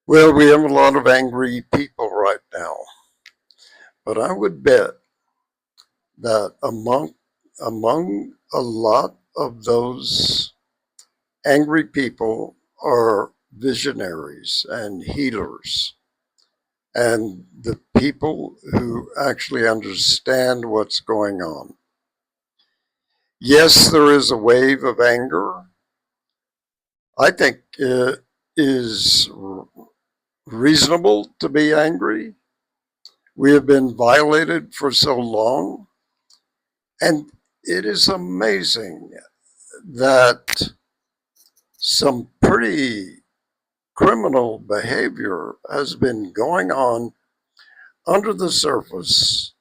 Well, we have a lot of angry people right now, but I would bet that among a lot of those angry people are visionaries and healers and the people who actually understand what's going on. Yes, there is a wave of anger. I think it is reasonable to be angry. We have been violated for so long. And it is amazing that some pretty criminal behavior has been going on under the surface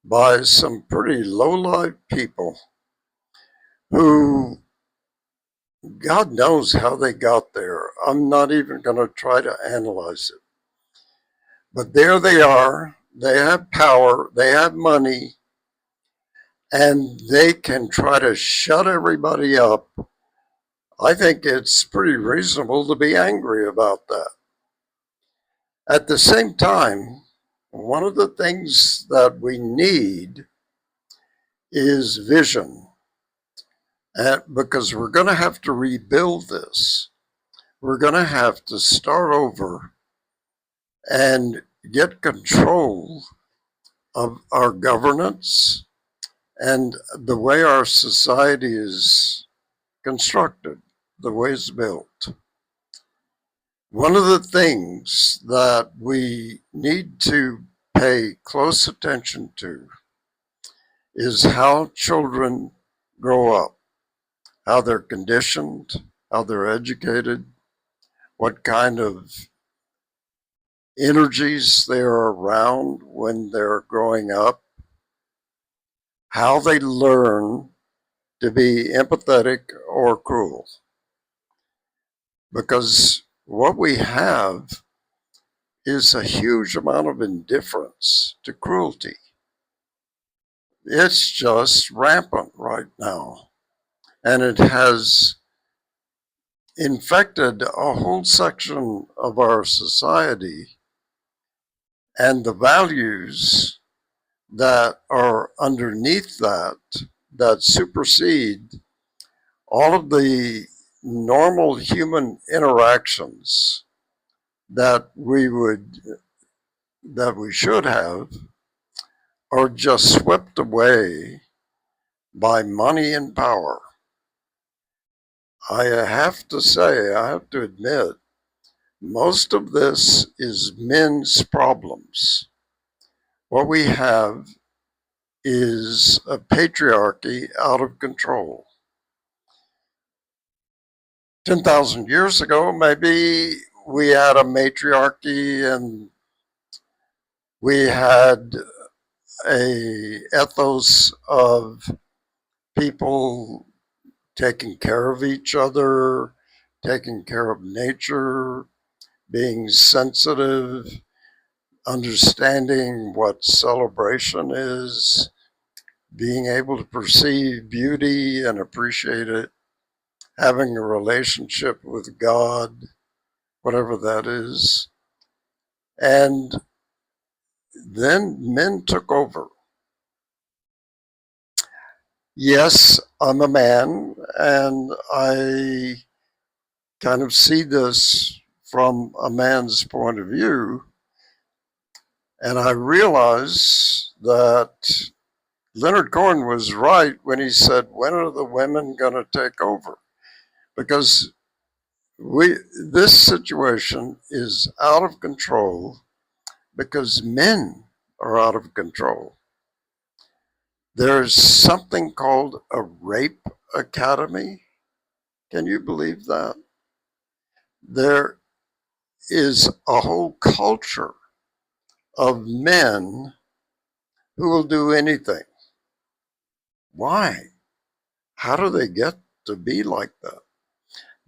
by some pretty low-life people who, God knows how they got there. I'm not even going to try to analyze it. But there they are. They have power, they have money, and they can try to shut everybody up. I think it's pretty reasonable to be angry about that. At the same time, one of the things that we need is vision, because we're going to have to rebuild this. We're going to have to start over and get control of our governance and the way our society is constructed, the way it's built. One of the things that we need to pay close attention to is how children grow up, how they're conditioned, how they're educated, what kind of energies they're around when they're growing up, how they learn to be empathetic or cruel. Because what we have is a huge amount of indifference to cruelty. It's just rampant right now. And it has infected a whole section of our society, and the values that are underneath that, that supersede all of the normal human interactions that we should have, are just swept away by money and power. I have to say, I have to admit, most of this is men's problems. What we have is a patriarchy out of control. 10,000 years ago, maybe we had a matriarchy and we had a ethos of people taking care of each other, taking care of nature, being sensitive, understanding what celebration is, being able to perceive beauty and appreciate it, having a relationship with God, whatever that is. And then men took over. Yes, I'm a man, and I kind of see this from a man's point of view. And I realize that Leonard Cohen was right when he said, when are the women going to take over? Because this situation is out of control because men are out of control. There's something called a rape academy. Can you believe that? There is a whole culture of men who will do anything. Why? How do they get to be like that?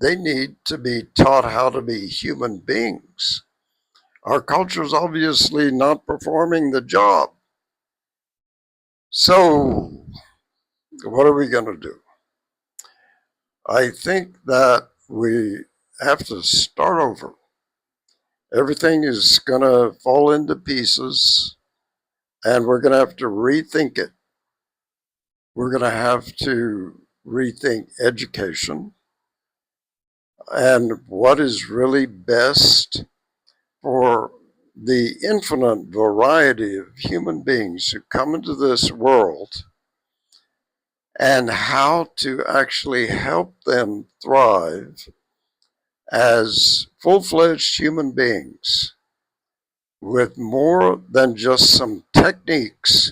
They need to be taught how to be human beings. Our culture is obviously not performing the job. So, what are we going to do? I think that we have to start over Everything is going to fall into pieces, and we're going to have to rethink it. We're going to have to rethink education and what is really best for the infinite variety of human beings who come into this world, and how to actually help them thrive as full-fledged human beings with more than just some techniques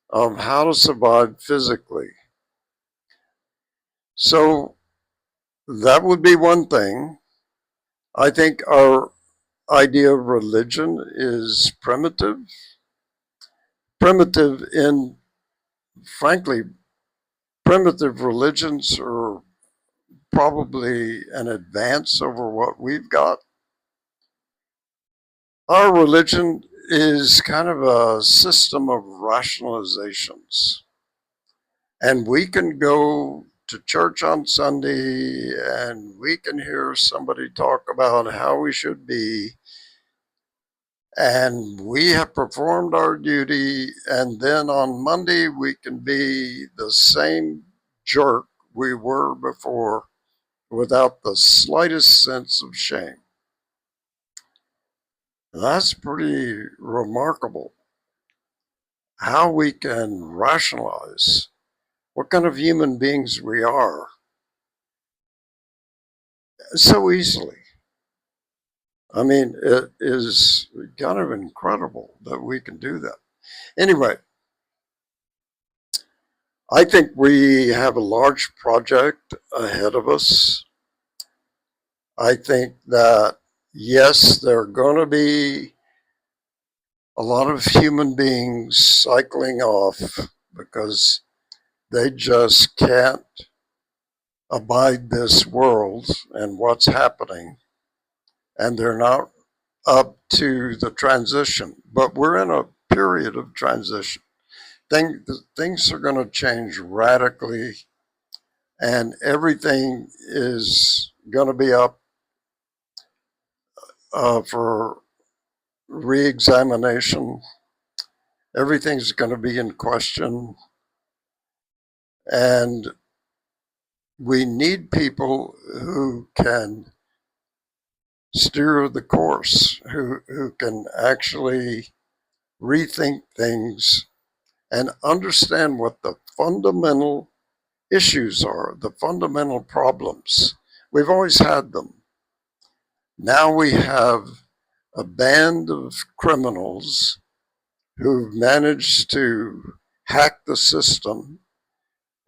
of how to survive physically. So that would be one thing. I think our idea of religion is primitive. Primitive in, frankly, primitive religions are probably an advance over what we've got. Our religion is kind of a system of rationalizations. And we can go to church on Sunday and we can hear somebody talk about how we should be. And we have performed our duty. And then on Monday, we can be the same jerk we were before without the slightest sense of shame. That's pretty remarkable how we can rationalize what kind of human beings we are so easily. I mean, it is kind of incredible that we can do that. Anyway, I think we have a large project ahead of us. I think that, yes, there are going to be a lot of human beings cycling off because they just can't abide this world and what's happening, and they're not up to the transition. But we're in a period of transition. Things are going to change radically, and everything is going to be up for re-examination. Everything's going to be in question, and we need people who can steer the course, who can actually rethink things and understand what the fundamental issues are, the fundamental problems. We've always had them. Now we have a band of criminals who've managed to hack the system,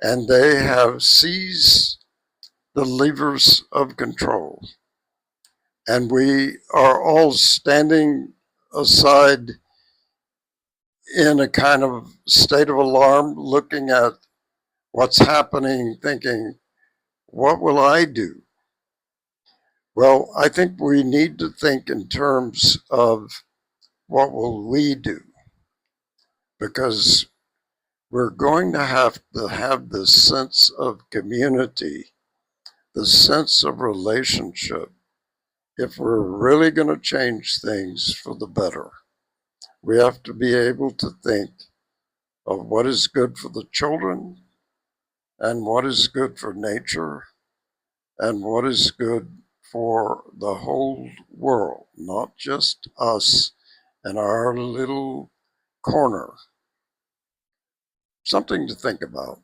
and they have seized the levers of control. And we are all standing aside in a kind of state of alarm, looking at what's happening, thinking, what will I do? Well, I think we need to think in terms of what will we do, because we're going to have this sense of community, the sense of relationship, if we're really going to change things for the better. We have to be able to think of what is good for the children and what is good for nature and what is good for the whole world, not just us and our little corner. Something to think about.